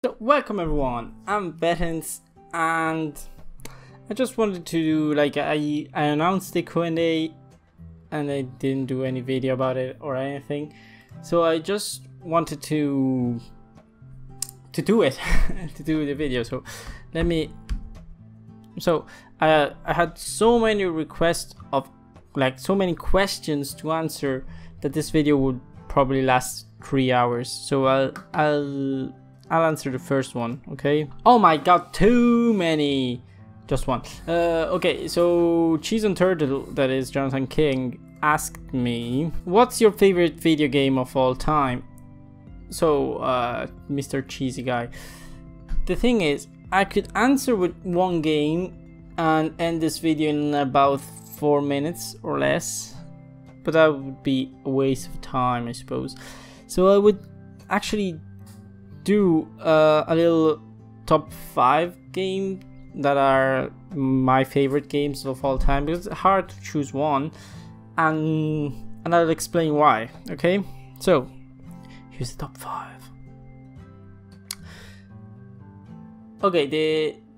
So welcome everyone, I'm Vetens, and I just wanted to do I announced the QNA and I didn't do any video about it or anything, so I just wanted to do it to do the video. So I had so many requests of so many questions to answer that this video would probably last 3 hours. So I'll answer the first one, okay? Oh my god, too many! Just one. Okay, so Cheese and Turtle, that is Jonathan King, asked me, what's your favorite video game of all time? So, Mr. Cheesy Guy. The thing is, I could answer with one game and end this video in about 4 minutes or less, but that would be a waste of time, I suppose. So I would actually do a little top 5 game that are my favorite games of all time, because it's hard to choose one, and I'll explain why. Okay, so here's the top 5. Okay,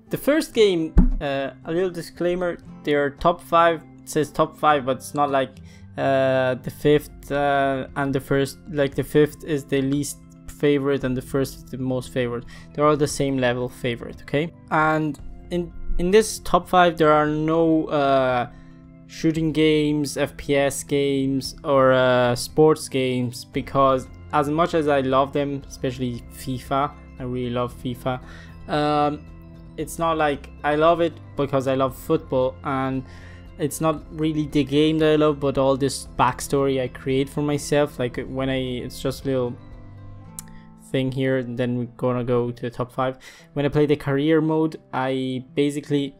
the first game, a little disclaimer, they're top 5. It says top 5, but it's not like the fifth and the first, like the fifth is the least favorite and the first is the most favorite. They're all the same level favorite, okay? And in this top 5 there are no shooting games, FPS games, or sports games, because as much as I love them, especially FIFA, I really love FIFA, it's not like I love it because I love football, and it's not really the game that I love, but all this backstory I create for myself. Like when it's just a little thing here, and then we're gonna go to the top 5. When I play the career mode, I basically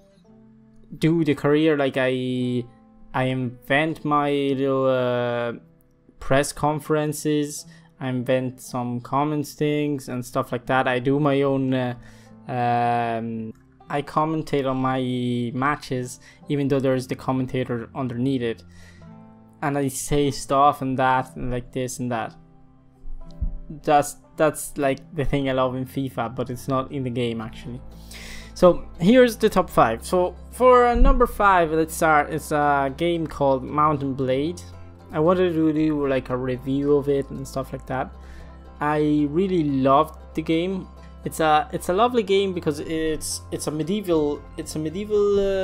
do the career, like I invent my little press conferences, I invent some comments things and stuff like that. I do my own I commentate on my matches, even though there's the commentator underneath it, and I say stuff and that and like this and that. That's like the thing I love in FIFA, but it's not in the game actually. So here's the top 5. So for number 5, let's start. It's a game called Mountain Blade. I wanted to do like a review of it and stuff like that. I really loved the game. It's a lovely game because it's a medieval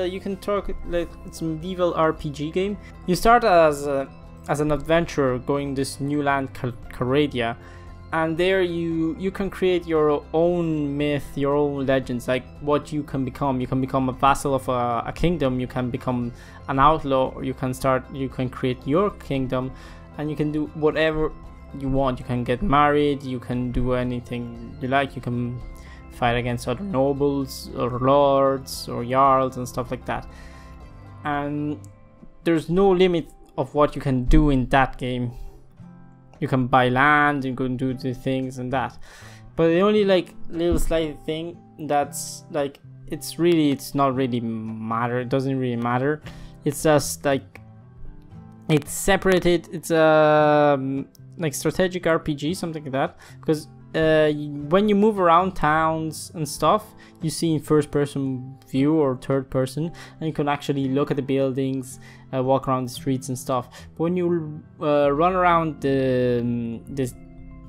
you can talk like it's a medieval RPG game. You start as an adventurer going this new land, Caradia, and there you can create your own myth, your own legends, like what you can become. You can become a vassal of a kingdom, you can become an outlaw, or you can create your kingdom, and you can do whatever you want. You can get married, you can do anything you like, you can fight against other nobles or lords or jarls and stuff like that, and there's no limit of what you can do in that game. You can buy land, you can do the things and that, but the only like little slight thing that's like it's not really matter, it doesn't really matter, it's just like it's separated, it's like strategic RPG, something like that, because when you move around towns and stuff, you see in first person view or third person, and you can actually look at the buildings, walk around the streets and stuff. But when you run around the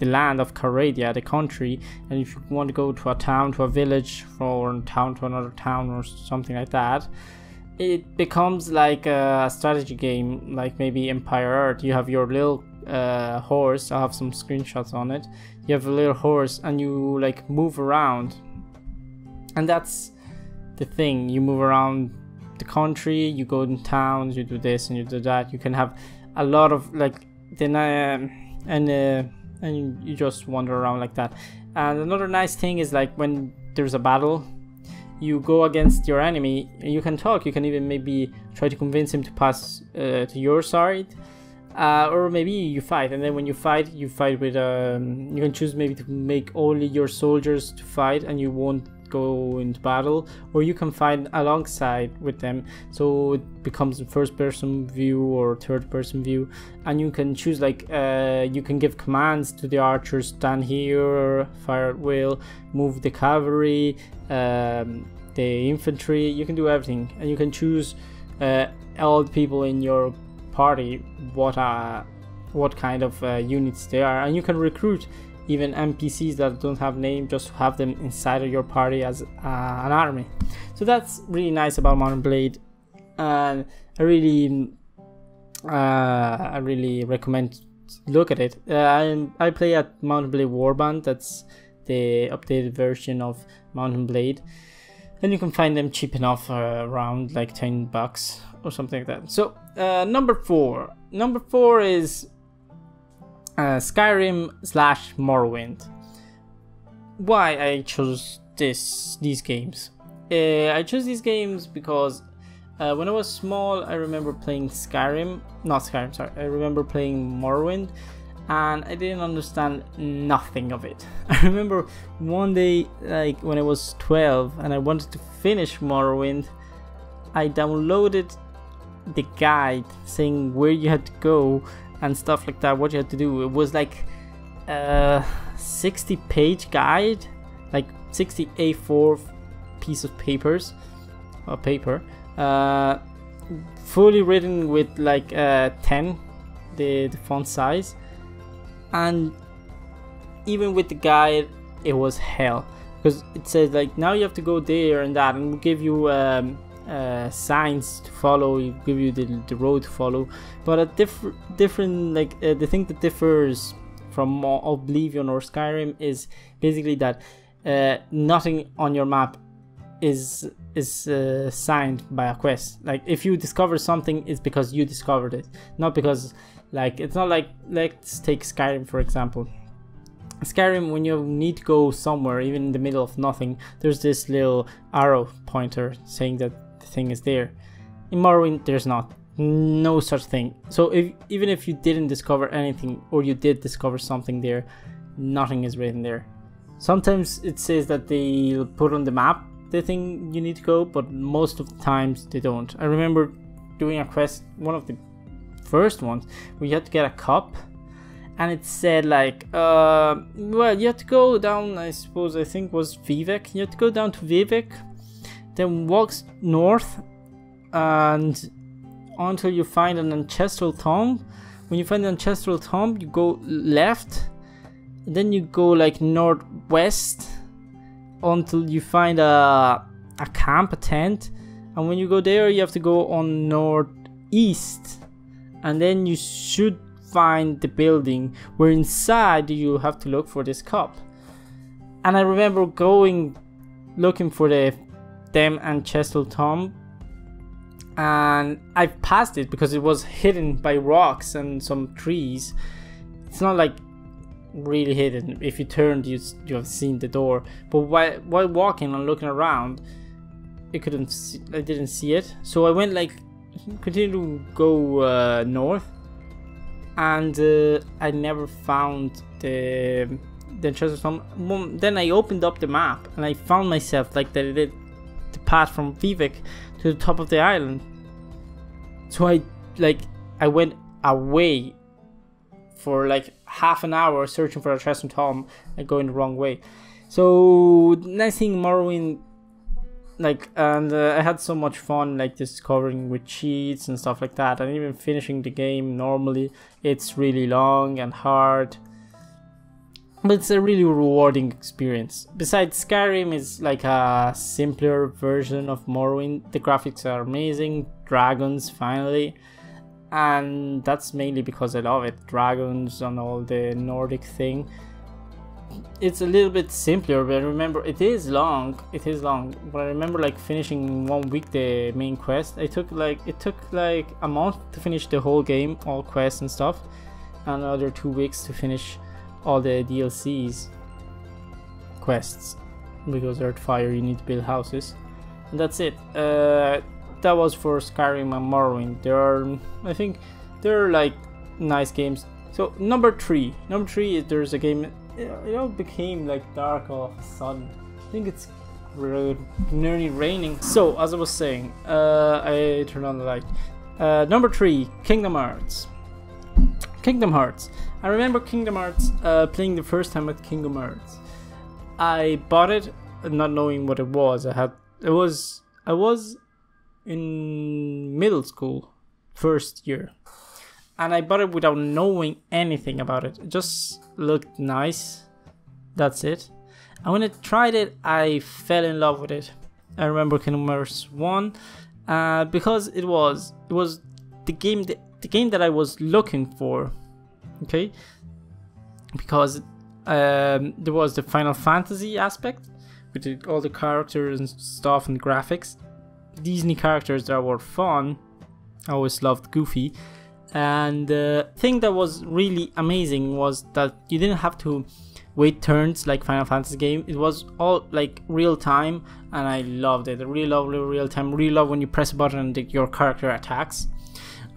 land of Caradia, the country, and if you want to go to a town, to a village, or a town to another town or something like that, it becomes like a strategy game, like maybe Empire Earth. You have your little horse. I have some screenshots on it. You have a little horse and you like move around, and that's the thing. You move around the country, you go in towns, you do this and you do that. You can have a lot of like and you just wander around like that. And another nice thing is like when there's a battle, you go against your enemy and you can talk. You can even maybe try to convince him to pass to your side, or maybe you fight, and then when you fight with you can choose maybe to make only your soldiers to fight, and you won't go into battle, or you can fight alongside with them, so it becomes a first person view or third person view, and you can choose like you can give commands to the archers: stand here, fire at will, move the cavalry, the infantry. You can do everything, and you can choose all the people in your party what kind of units they are, and you can recruit even NPCs that don't have name, just have them inside of your party as an army. So that's really nice about Mount & Blade, and I really recommend look at it. I play at Mount & Blade Warband. That's the updated version of Mount & Blade, and you can find them cheap enough, around like $10 or something like that. So number four is Skyrim / Morrowind. Why I chose these games? I chose these games because when I was small, I remember playing I remember playing Morrowind, and I didn't understand nothing of it. I remember one day, like when I was 12 and I wanted to finish Morrowind, I downloaded the guide saying where you had to go and stuff like that, what you had to do. It was like a 60-page guide, like 60 A4 piece of paper, fully written with like 10 the font size, and even with the guide it was hell, because it says like now you have to go there and that, and we'll give you signs to follow, give you the road to follow. But a different like the thing that differs from Oblivion or Skyrim is basically that nothing on your map is signed by a quest. Like if you discover something, it's because you discovered it, not because like it's not like, let's take Skyrim for example. Skyrim, when you need to go somewhere, even in the middle of nothing, there's this little arrow pointer saying that the thing is there. In Morrowind, there's no such thing. So even if you didn't discover anything, or you did discover something there, nothing is written there. Sometimes it says that they'll put on the map the thing you need to go, but most of the times they don't. I remember doing a quest, one of the first ones, where you had to get a cup, and it said like well, you have to go down, I think was Vivek. You have to go down to Vivek, then walk north and until you find an ancestral tomb. When you find an ancestral tomb, you go left, then you go like northwest until you find a camp, a tent, and when you go there you have to go on northeast, and then you should find the building where inside you have to look for this cup. And I remember going looking for them ancestral tomb, and I passed it because it was hidden by rocks and some trees. It's not like really hidden. If you turned, you have seen the door, but while walking and looking around, I didn't see it. So I went like continue to go north, and I never found the treasure tomb. Then I opened up the map and I found myself like the path from Vivek to the top of the island. So I went away for like half an hour searching for a treasure tomb and going the wrong way. So nice thing Morrowind, like, and I had so much fun like discovering with cheats and stuff like that, and even finishing the game. Normally it's really long and hard, but it's a really rewarding experience. Besides, Skyrim is like a simpler version of Morrowind. The graphics are amazing, dragons finally, and that's mainly because I love it. Dragons and all the Nordic thing. It's a little bit simpler, but I remember it is long, but I remember like finishing in 1 week the main quest. It took like a month to finish the whole game, all quests and stuff, and another 2 weeks to finish all the DLCs quests, because Earthfire you need to build houses, and that's it. That was for Skyrim and Morrowind. I think they're like nice games. So number three is there's a game, it all became like dark all of a sudden. I think it's nearly raining. So as I was saying, I turned on the light. Number 3, Kingdom Hearts. Kingdom Hearts. I remember Kingdom Hearts playing the first time at Kingdom Hearts. I bought it not knowing what it was. I was in middle school, first year, and I bought it without knowing anything about it. It just looked nice. That's it. And when I tried it, I fell in love with it. I remember Kingdom Hearts 1 because it was the game that I was looking for. Okay, because there was the Final Fantasy aspect with all the characters and stuff and graphics, Disney characters that were fun. I always loved Goofy, and the thing that was really amazing was that you didn't have to wait turns like Final Fantasy game. It was all like real time, and I loved it. I really love real time. Really love when you press a button and your character attacks.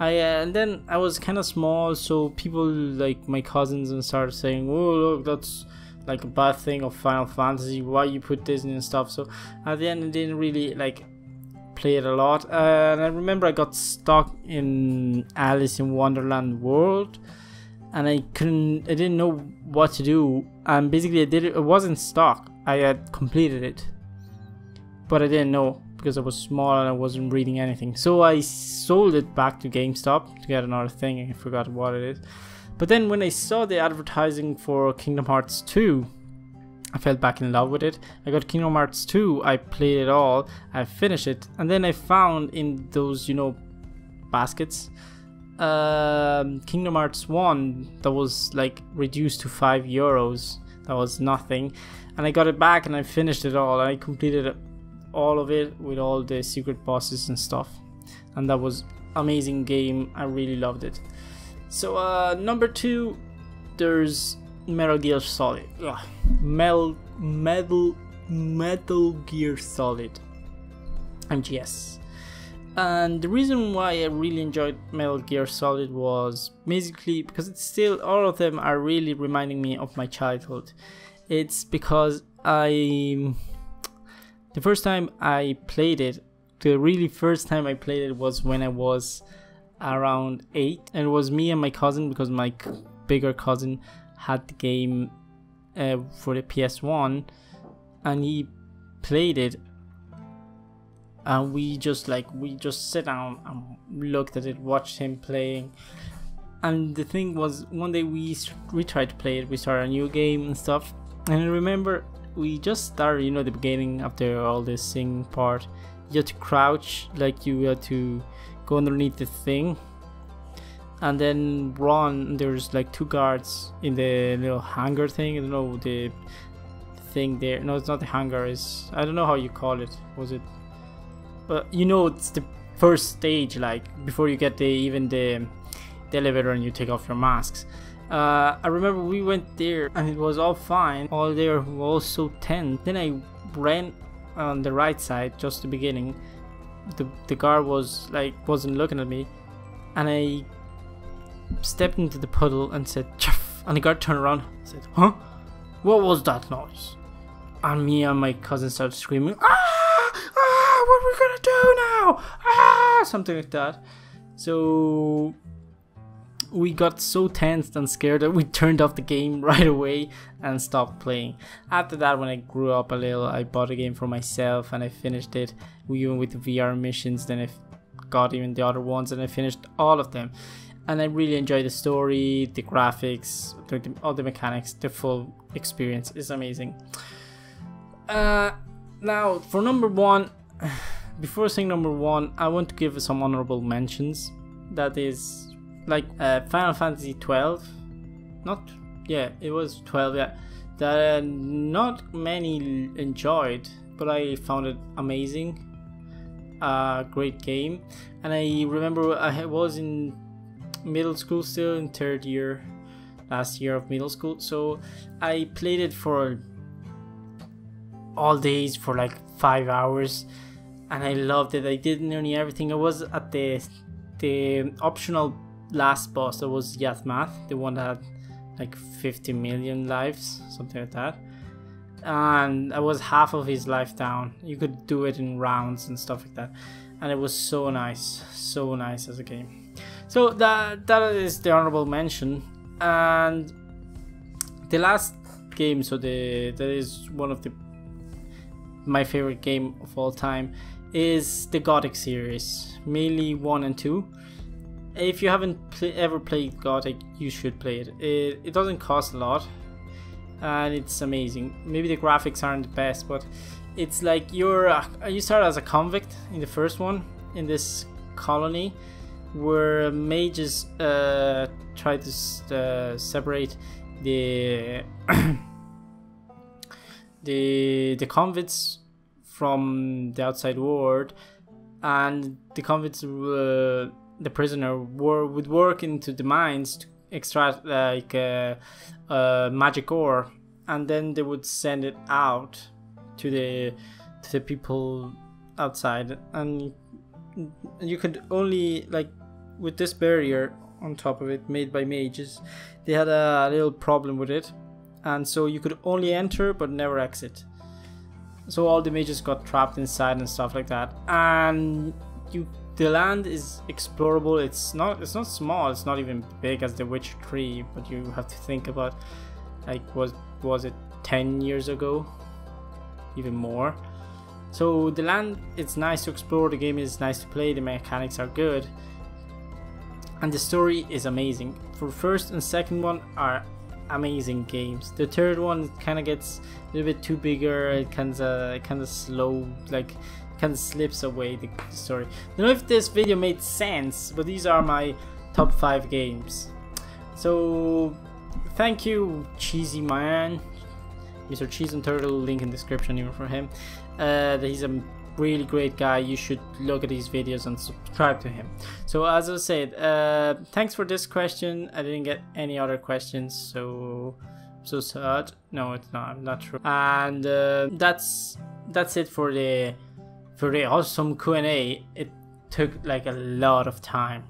And then I was kind of small, so people like my cousins and started saying, "Oh, look, that's like a bad thing of Final Fantasy. Why you put Disney and stuff?" So at the end, I didn't really like play it a lot. And I remember I got stuck in Alice in Wonderland world, and I didn't know what to do. And basically, I did it. It wasn't stuck. I had completed it, but I didn't know, because I was small and I wasn't reading anything. So I sold it back to GameStop to get another thing. I forgot what it is. But then when I saw the advertising for Kingdom Hearts 2, I fell back in love with it. I got Kingdom Hearts 2, I played it all, I finished it, and then I found in those, you know, baskets, Kingdom Hearts 1 that was like reduced to €5. That was nothing. And I got it back and I finished it all. I completed it, all of it, with all the secret bosses and stuff, and that was amazing game. I really loved it. So number 2, there's Metal Gear Solid. Ugh. Metal Gear Solid MGS. And the reason why I really enjoyed Metal Gear Solid was basically because it's still, all of them are really reminding me of my childhood. It's because the first time I played it, the really first time I played it was when I was around 8, and it was me and my cousin, because my bigger cousin had the game for the PS1, and he played it, and we just sit down and looked at it, watched him playing. And the thing was, one day we tried to play it, we started a new game and stuff, and I remember we just started, you know, the beginning after all this sing part, you had to crouch, like you had to go underneath the thing and then run. There's like 2 guards in the little hangar thing. I don't know the thing there. No, it's not the hangar. Is, I don't know how you call it. Was it? But you know, it's the first stage, like before you get even the elevator and you take off your masks. I remember we went there and it was all fine. All there was all so tense. Then I ran on the right side, just the beginning. The guard was like, wasn't looking at me, and I stepped into the puddle and said chuff, and the guard turned around and said, "Huh? What was that noise?" And me and my cousin started screaming, "Ah! What are we gonna do now? Ah!" Something like that. So we got so tensed and scared that we turned off the game right away and stopped playing. After that, when I grew up a little, I bought a game for myself and I finished it. We even with the VR missions, then I got even the other ones and I finished all of them. And I really enjoyed the story, the graphics, all the mechanics. The full experience is amazing. Now for number 1, before saying number 1, I want to give some honorable mentions. That is like Final Fantasy 12, it was 12, yeah, that not many enjoyed, but I found it amazing. Great game. And I remember I was in middle school, still in 3rd year, last year of middle school, so I played it for all days for like 5 hours, and I loved it. I did nearly everything. I was at the optional last boss. That was Yathmath, the one that had like 50 million lives, something like that. and I was half of his life down. You could do it in rounds and stuff like that, and it was so nice as a game. So that is the honorable mention. And the last game, so that is one of my favorite game of all time, is the Gothic series, mainly 1 and 2. If you haven't ever played Gothic, you should play it. It doesn't cost a lot, and it's amazing. Maybe the graphics aren't the best, but it's like you start as a convict in the first one in this colony where mages try to separate the the convicts from the outside world, and the convicts, the prisoner, would work into the mines to extract like magic ore, and then they would send it out to the people outside. And you could only, like, with this barrier on top of it made by mages, they had a little problem with it, and so you could only enter but never exit. So all the mages got trapped inside and stuff like that. And the land is explorable. It's not small. It's not even big as The Witcher 3, but you have to think about, like, was it 10 years ago, even more. So the land, it's nice to explore. The game is nice to play. The mechanics are good, and the story is amazing. For first and second one are amazing games. The third one kind of gets a little bit too bigger. It kind of slow, like, kind of slips away the story. I don't know if this video made sense, but these are my top 5 games. So thank you, Cheesy Man, Mr. Cheese and Turtle, link in description even for him. He's a really great guy. You should look at these videos and subscribe to him. So as I said, thanks for this question. I didn't get any other questions, so sad. No, it's not true. And that's it for the awesome Q&A. It took like a lot of time.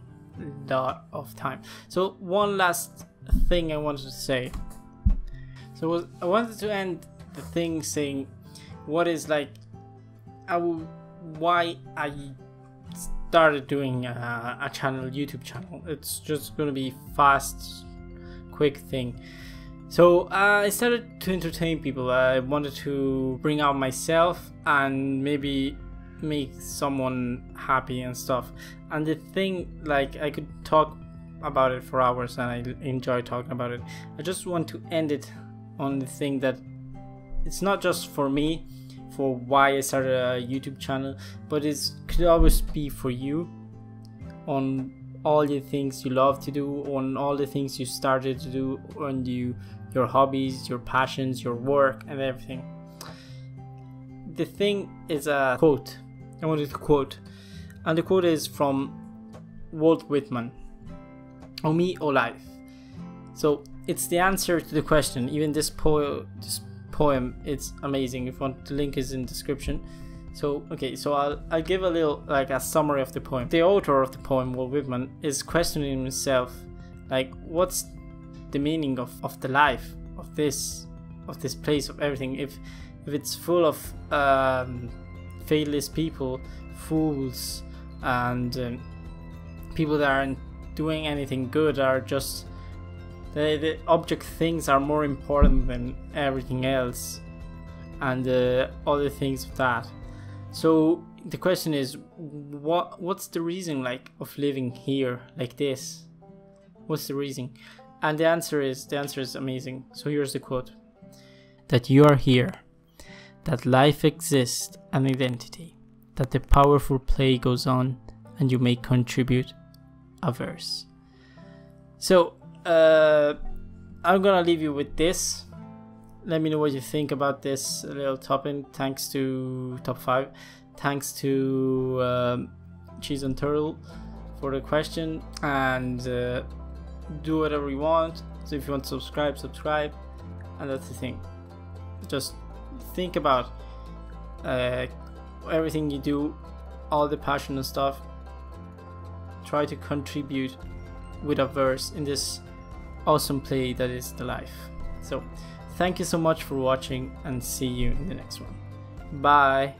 So one last thing I wanted to say. So I wanted to end the thing saying what is like why I started doing a YouTube channel. It's just gonna be fast, quick thing. So I started to entertain people. I wanted to bring out myself and maybe make someone happy and stuff. And the thing, like, I could talk about it for hours and I enjoy talking about it. I just want to end it on the thing that it's not just for me, for why I started a YouTube channel, but it could always be for you, on all the things you love to do, on all the things you started to do, on your hobbies, your passions, your work, and everything. The thing is a quote. I wanted to quote, and the quote is from Walt Whitman. O me, O life. So it's the answer to the question. Even this poem, it's amazing. If you want, the link is in the description. So okay, so I'll give a little, like, a summary of the poem. The author of the poem, Walt Whitman, is questioning himself, like, what's the meaning of the life of this place, of everything, if it's full of faithless people, fools, and people that aren't doing anything good, are just the object things are more important than everything else, and other things of that. So the question is, what's the reason, like, of living here like this? What's the reason? And the answer is amazing. So here's the quote: that you are here, that life exists, an identity, that the powerful play goes on, and you may contribute a verse. So I'm gonna leave you with this. Let me know what you think about this little topic. Thanks to top 5. Thanks to Cheese and Turtle for the question, and do whatever you want. So if you want to subscribe, and that's the thing. Just think about everything you do, all the passion and stuff. Try to contribute with a verse in this awesome play that is the life. So Thank you so much for watching and see you in the next one. Bye.